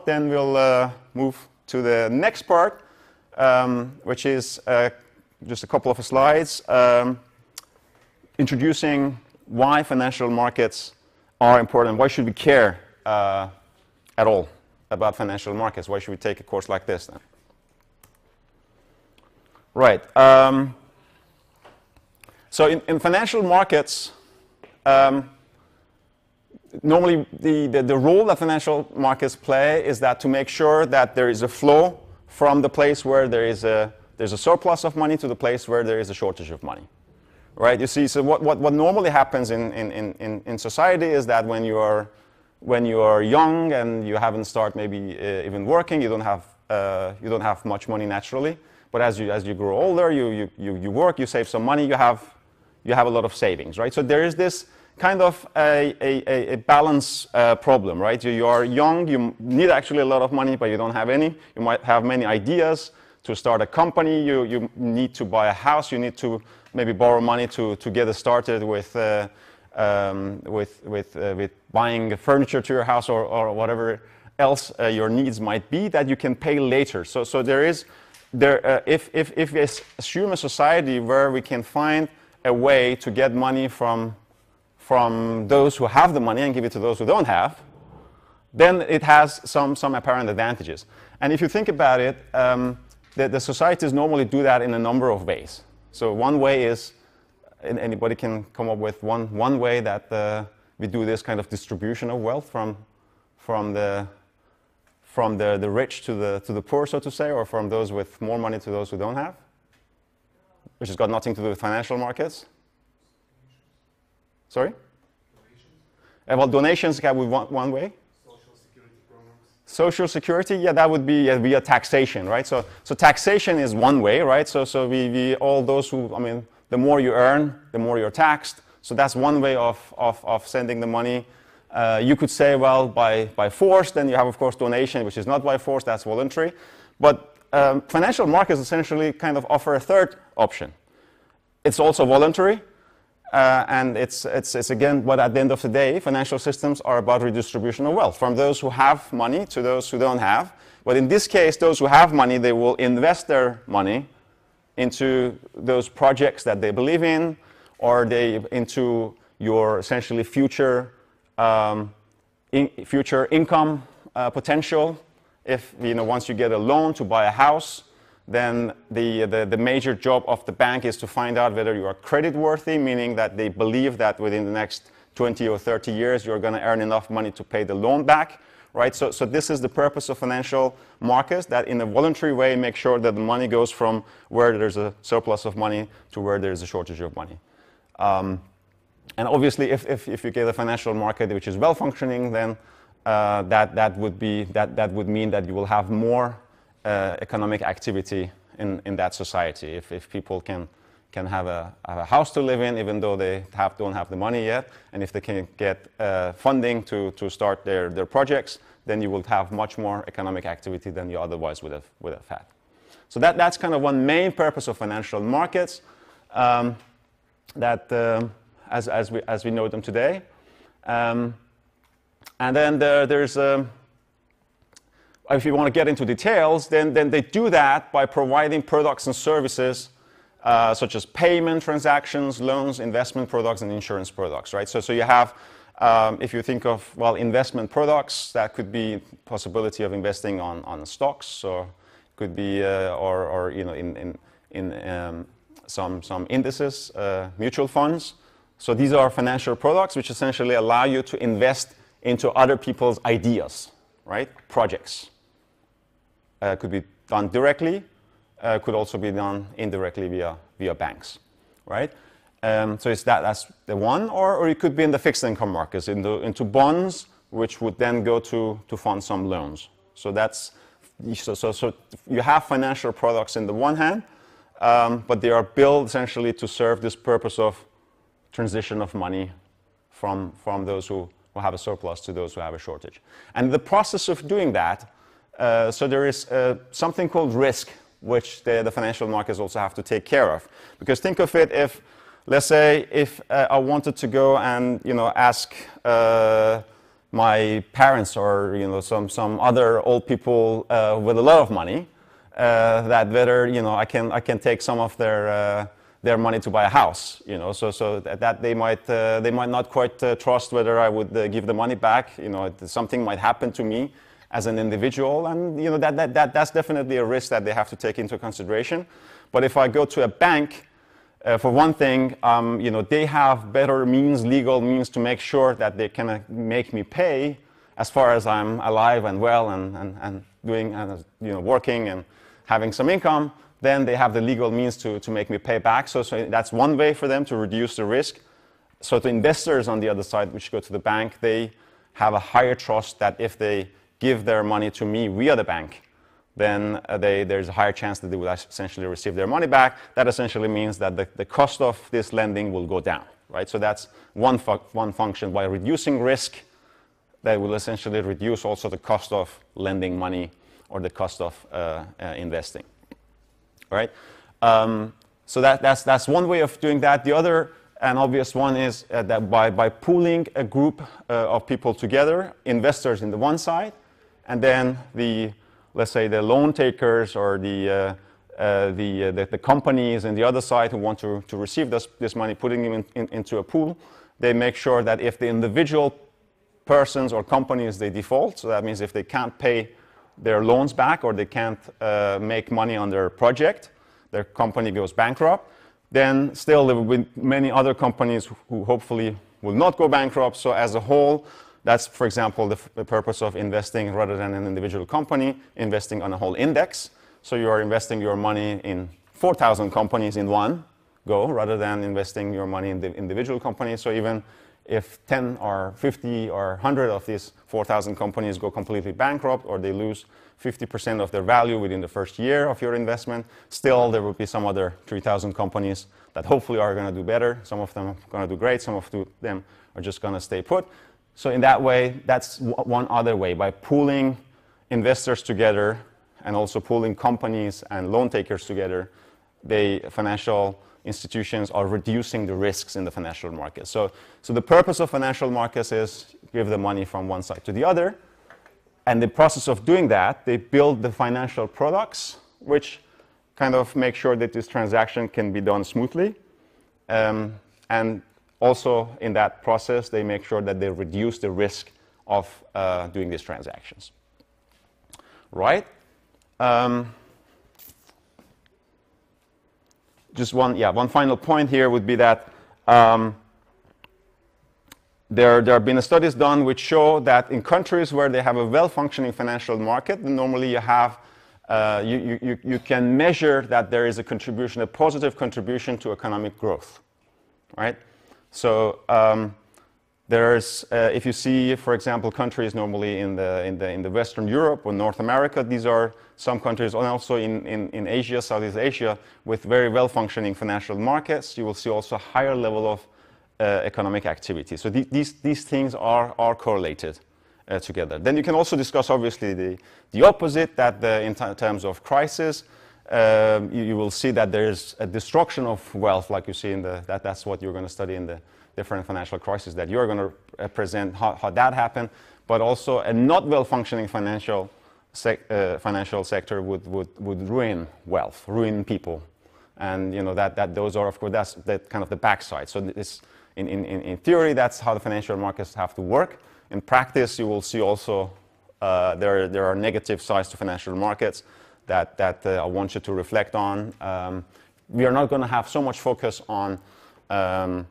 Then we'll move to the next part, which is just a couple of slides introducing why financial markets are important. Why should we care at all about financial markets? Why should we take a course like this then? Right. So in financial markets, normally the role that financial markets play is that to make sure that there is a flow from the place where there's a surplus of money to the place where there is a shortage of money. Right? You see, so what normally happens in society is that when you are young and you haven't started maybe even working, you don't have much money naturally. But as you grow older, you work, you save some money, you have a lot of savings, right? So there is this kind of a balance problem, right? You are young, you need actually a lot of money, but you don't have any. You might have many ideas to start a company. You need to buy a house. You need to maybe borrow money to get started with buying furniture to your house or whatever else your needs might be that you can pay later. So there is if we assume a society where we can find a way to get money from those who have the money and give it to those who don't have, then it has some apparent advantages. And if you think about it, the societies normally do that in a number of ways. So one way is, anybody can come up with one way that we do this kind of distribution of wealth from the rich to the poor, so to say, or from those with more money to those who don't have, which has got nothing to do with financial markets. Sorry? Donations. Well, donations can be one way. Social security programs. Social security, yeah, that would be via taxation, right? So taxation is one way, right? So we all those who, I mean, the more you earn, the more you're taxed. So that's one way of sending the money. You could say, well, by force, then you have, of course, donation, which is not by force, that's voluntary. But financial markets essentially kind of offer a third option. It's also voluntary, and it's again, but at the end of the day, financial systems are about redistribution of wealth from those who have money to those who don't have. But in this case, those who have money, they will invest their money into those projects that they believe in, or into your essentially future income potential. If once you get a loan to buy a house, then the major job of the bank is to find out whether you are creditworthy, meaning that they believe that within the next 20 or 30 years you're going to earn enough money to pay the loan back, right? So this is the purpose of financial markets, that in a voluntary way make sure that the money goes from where there's a surplus of money to where there's a shortage of money. And obviously, if you get a financial market which is well functioning, then that would mean that you will have more economic activity in that society. If people can have a house to live in, even though they don't have the money yet, and if they can get funding to start their projects, then you will have much more economic activity than you otherwise would have had. So that's kind of one main purpose of financial markets. As we know them today, and then there's if you want to get into details, then they do that by providing products and services such as payment transactions, loans, investment products, and insurance products, right? So you have, if you think of, well, investment products, that could be possibility of investing on stocks, or could be or in some indices, mutual funds. So these are financial products which essentially allow you to invest into other people's ideas, right? Projects. Could be done directly, could also be done indirectly via banks, right? So that's the one, or it could be in the fixed income markets, into bonds, which would then go to fund some loans. So so you have financial products in the one hand, but they are built essentially to serve this purpose of transition of money from those who have a surplus to those who have a shortage. And the process of doing that, so there is something called risk, which the financial markets also have to take care of. Because think of it, if, let's say if I wanted to go and ask my parents or some other old people with a lot of money that whether I can take some of their money to buy a house, so that they might not quite trust whether I would give the money back. Something might happen to me as an individual, and that's definitely a risk that they have to take into consideration. But if I go to a bank, for one thing, they have better means, legal means, to make sure that they can make me pay as far as I'm alive and well and doing working and having some income. Then they have the legal means to make me pay back. So that's one way for them to reduce the risk. So the investors on the other side, which go to the bank, they have a higher trust that if they give their money to me via the bank, then there's a higher chance that they will essentially receive their money back. That essentially means that the cost of this lending will go down, right? So that's one function. By reducing risk, that will essentially reduce also the cost of lending money or the cost of investing, right? So that's one way of doing that. The other and obvious one is that by pooling a group of people together, investors in the one side, and then let's say the loan takers or the companies in the other side who want to receive this money, putting them into a pool, they make sure that if the individual persons or companies, they default, so that means if they can't pay their loans back or they can't make money on their project, their company goes bankrupt, then still there will be many other companies who hopefully will not go bankrupt. So as a whole, that's, for example, the purpose of investing rather than an individual company, investing on a whole index. So you are investing your money in 4,000 companies in one go rather than investing your money in the individual companies. So even if 10 or 50 or 100 of these 4,000 companies go completely bankrupt or they lose 50% of their value within the first year of your investment, still there will be some other 3,000 companies that hopefully are going to do better. Some of them are going to do great. Some of them are just going to stay put. So in that way, that's one other way. By pooling investors together and also pooling companies and loan takers together, financial institutions are reducing the risks in the financial market. So the purpose of financial markets is give the money from one side to the other. And the process of doing that, they build the financial products, which kind of make sure that this transaction can be done smoothly. And also in that process, they make sure that they reduce the risk of doing these transactions. Right? Just one final point here would be that there have been studies done which show that in countries where they have a well-functioning financial market, normally you have you can measure that there is a positive contribution to economic growth, right? So if you see, for example, countries normally in the Western Europe or North America, these are some countries, and also in Asia, Southeast Asia, with very well-functioning financial markets, you will see also a higher level of economic activity. So these things are correlated together. Then you can also discuss, obviously, the opposite, that in terms of crisis, you will see that there's a destruction of wealth, like you see that's what you're going to study in the different financial crises that you're going to present how that happened, but also a not well-functioning financial sector would ruin wealth, ruin people, and that those are, of course, that's kind of the backside. So this, in theory, that's how the financial markets have to work. In practice, you will see also there are negative sides to financial markets that I want you to reflect on. We are not going to have so much focus on the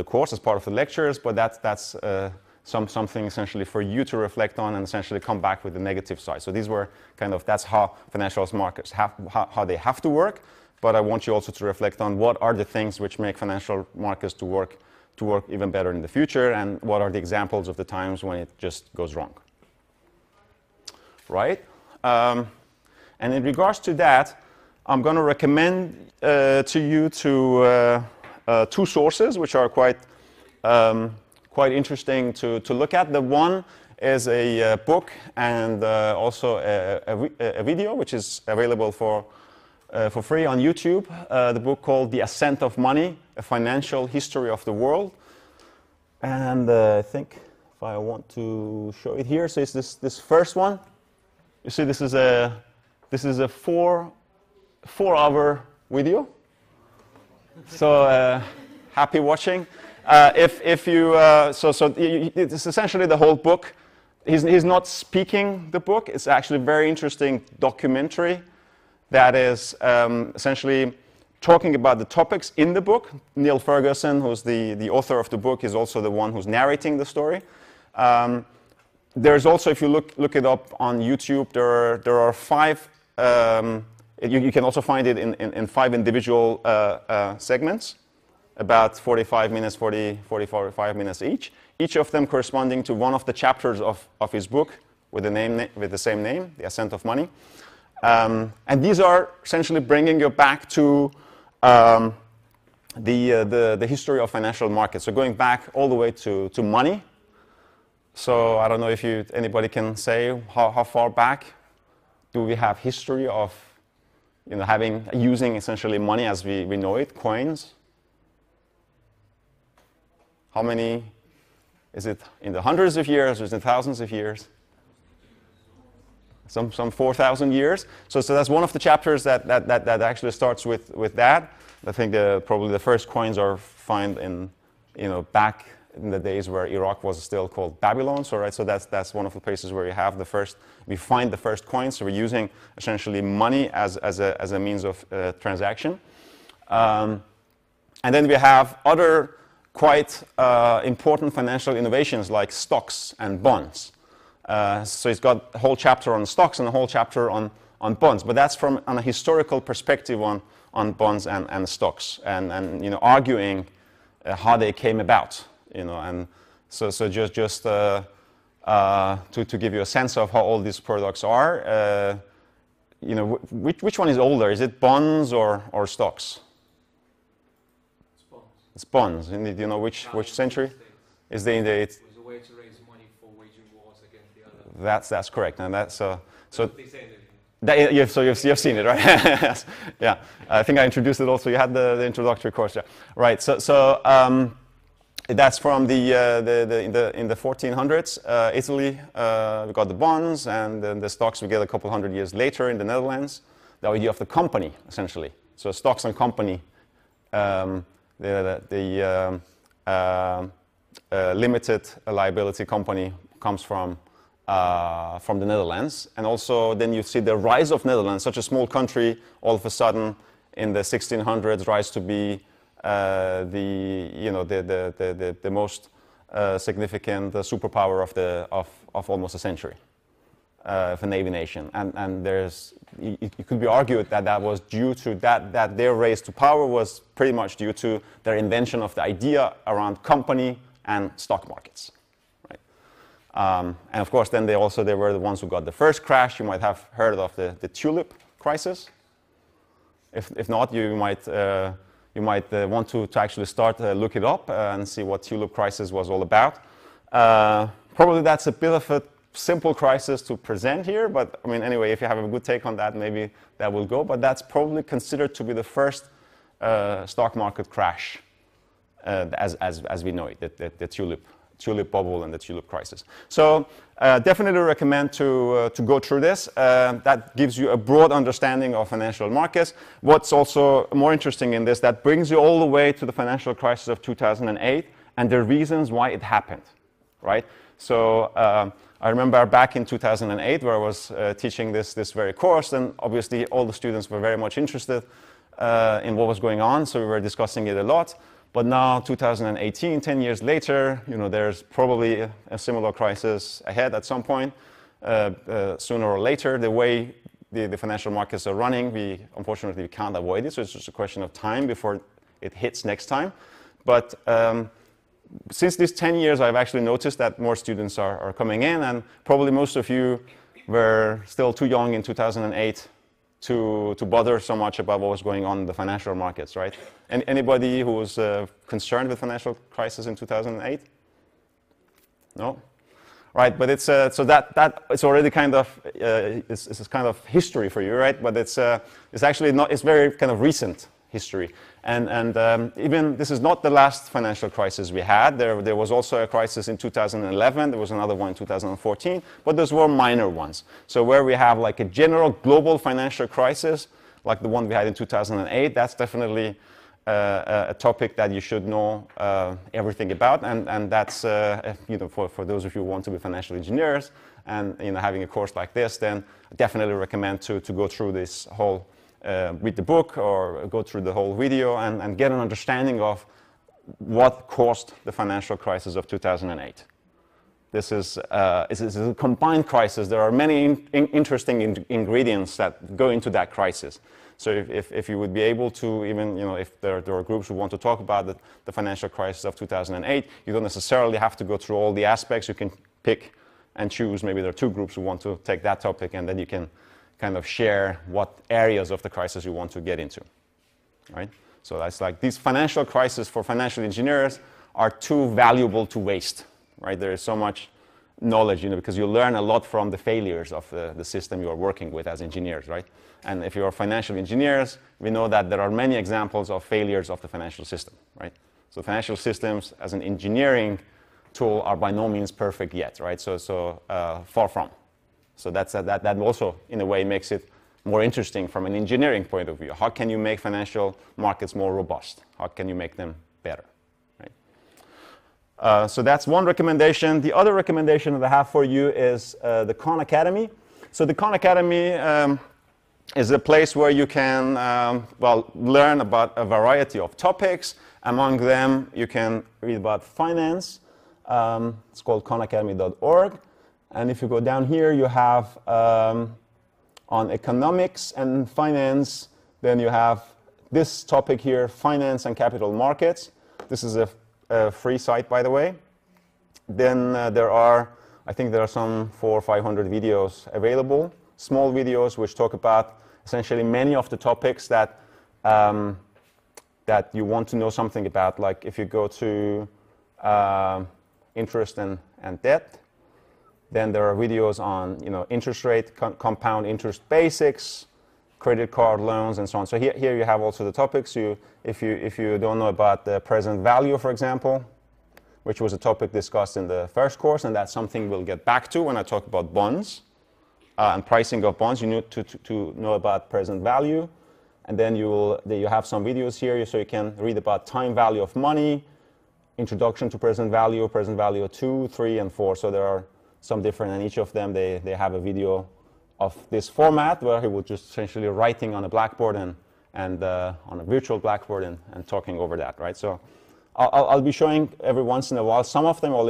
course as part of the lectures, but that's something essentially for you to reflect on and essentially come back with the negative side. So these were that's how financial markets how they have to work. But I want you also to reflect on what are the things which make financial markets to work even better in the future, and what are the examples of the times when it just goes wrong. Right? And in regards to that, I'm going to recommend to you two sources which are quite interesting to look at. The one is a book and also a video which is available for for free on YouTube, the book called The Ascent of Money, A Financial History of the World. And I think if I want to show it here, so it's this first one. You see, this is a 4-hour video. So happy watching. If you it's essentially the whole book. He's not speaking the book. It's actually a very interesting documentary that is essentially talking about the topics in the book. Neil Ferguson, who's the author of the book, is also the one who's narrating the story. There's also, if you look it up on YouTube, there are 5. You can also find it in 5 individual segments, about 45 minutes, 45 minutes each. Each of them corresponding to one of the chapters of his book with the same name, The Ascent of Money. And these are essentially bringing you back to the history of financial markets. So going back all the way to money. So I don't know if anybody can say how far back do we have history of using essentially money as we know it, coins. How many? Is it in the hundreds of years or is it thousands of years? Some 4,000 years. So that's one of the chapters that actually starts with that. I think probably the first coins are found in back in the days where Iraq was still called Babylon. So that's one of the places where we find the first coins. So we're using essentially money as a means of transaction. And then we have other quite important financial innovations like stocks and bonds. So it's got a whole chapter on stocks and a whole chapter on bonds, but that's from on a historical perspective on bonds and stocks, and arguing how they came about, and so just to give you a sense of how old these products are, which one is older? Is it bonds or stocks? It's bonds. Do you know which century? Is it It was a way to raise money for waging wars against the other. That's correct, and that's so. They say that, You've seen it, right? Yes. Yeah. I think I introduced it also. You had the introductory course, yeah. Right. So that's from in the 1400s, Italy. We got the bonds, and then the stocks we get a couple hundred years later in the Netherlands. The idea of the company, essentially. So stocks and company. The limited liability company comes from the Netherlands, and also then you see the rise of Netherlands, such a small country, all of a sudden in the 1600s rise to be the most significant superpower of almost a century, of a navy nation, and it could be argued that was due to that their raise to power was pretty much due to their invention of the idea around company and stock markets. And of course, then they were the ones who got the first crash. You might have heard of the tulip crisis. If not, you might want to actually start look it up and see what tulip crisis was all about. Probably that's a bit of a simple crisis to present here, but I mean, anyway, if you have a good take on that, maybe that will go. But that's probably considered to be the first stock market crash, as we know it, the tulip bubble and the tulip crisis. So definitely recommend to go through this. That gives you a broad understanding of financial markets. What's also more interesting in this, that brings you all the way to the financial crisis of 2008 and the reasons why it happened, right? So I remember back in 2008 where I was teaching this very course, and obviously all the students were very much interested in what was going on, so we were discussing it a lot. But now, 2018, 10 years later, there's probably a similar crisis ahead at some point, sooner or later. The way the financial markets are running, unfortunately we can't avoid it, so it's just a question of time before it hits next time. But since these 10 years, I've actually noticed that more students are coming in, and probably most of you were still too young in 2008 to bother so much about what was going on in the financial markets, right? Anybody who was concerned with financial crisis in 2008? No? right? But it's so that it's already kind of it's kind of history for you, right? But it's actually not. It's very kind of recent history, and even this is not the last financial crisis we had. There was also a crisis in 2011. There was another one in 2014, but those were minor ones. So where we have like a general global financial crisis, like the one we had in 2008, that's definitely a topic that you should know everything about, and that's you know, for those of you who want to be financial engineers and you know, having a course like this, then I definitely recommend to go through this whole read the book or go through the whole video and get an understanding of what caused the financial crisis of 2008. This is a combined crisis. There are many interesting ingredients that go into that crisis. So if you would be able to, even, you know, if there are groups who want to talk about the financial crisis of 2008, you don't necessarily have to go through all the aspects. You can pick and choose. Maybe there are two groups who want to take that topic, and then you can kind of share what areas of the crisis you want to get into, right? So that's like these financial crises for financial engineers are too valuable to waste, right? There is so much knowledge, you know, because you learn a lot from the failures of the system you are working with as engineers, right? And if you are financial engineers, we know that there are many examples of failures of the financial system, right? So financial systems as an engineering tool are by no means perfect yet, right? So far from. So that also, in a way, makes it more interesting from an engineering point of view. How can you make financial markets more robust? How can you make them better? Right? So that's one recommendation. The other recommendation that I have for you is the Khan Academy. So the Khan Academy is a place where you can, well, learn about a variety of topics. Among them, you can read about finance. It's called khanacademy.org. And if you go down here, you have on economics and finance, then you have this topic here, finance and capital markets. This is a free site, by the way. Then there are, I think there are some 400 or 500 videos available, small videos which talk about essentially many of the topics that that you want to know something about. Like if you go to interest and debt, then there are videos on, you know, interest rate, compound interest basics, credit card loans, and so on. So here you have also the topics. If you don't know about the present value, for example, which was a topic discussed in the first course, and that's something we'll get back to when I talk about bonds and pricing of bonds, you need to know about present value. And then you have some videos here, so you can read about time value of money, introduction to present value 2, 3, and 4. So there are some different, and each of them, they have a video of this format where he was just essentially writing on a blackboard and on a virtual blackboard and talking over that, right? So I'll be showing every once in a while. Some of them I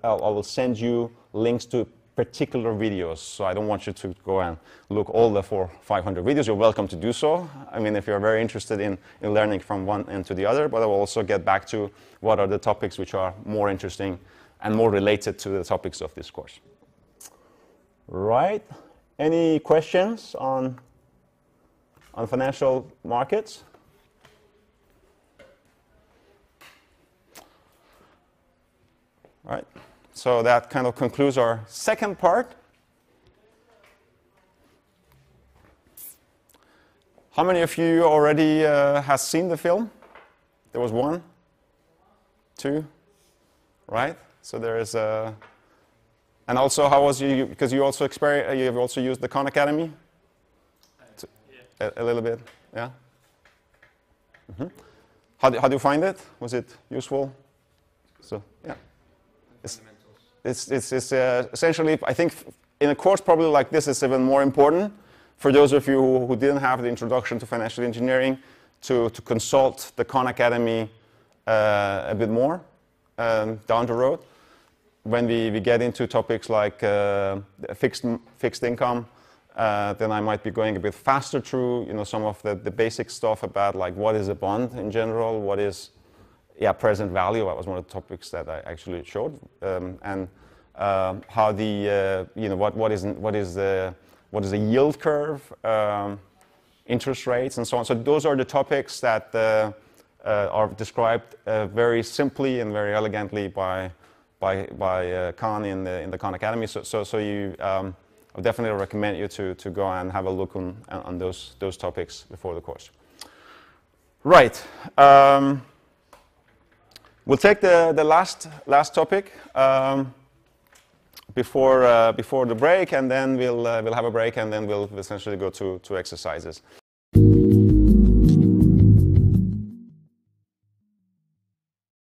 will send you links to particular videos. So I don't want you to go and look all the 400 or 500 videos. You're welcome to do so. I mean, if you're very interested in learning from one end to the other, but I will also get back to what are the topics which are more interesting and more related to the topics of this course. Right? Any questions on financial markets? All right. So that kind of concludes our second part. How many of you already has seen the film? There was 1, 2, right? So there is a, and also how was you? Because you also you've also used the Khan Academy. A little bit, yeah. Mm-hmm. How do you find it? Was it useful? So yeah. It's essentially, I think, in a course probably like this, it's even more important for those of you who didn't have the introduction to financial engineering to consult the Khan Academy a bit more down the road. When we get into topics like fixed income, then I might be going a bit faster through, you know, some of the basic stuff about like what is a bond in general, what is present value. That was one of the topics that I actually showed, and how the you know, what is the yield curve, interest rates, and so on. So those are the topics that are described very simply and very elegantly by Khan in the Khan Academy. So you, I would definitely recommend you to go and have a look on those topics before the course. Right. We'll take the last topic before the break, and then we'll have a break, and then we'll essentially go to exercises.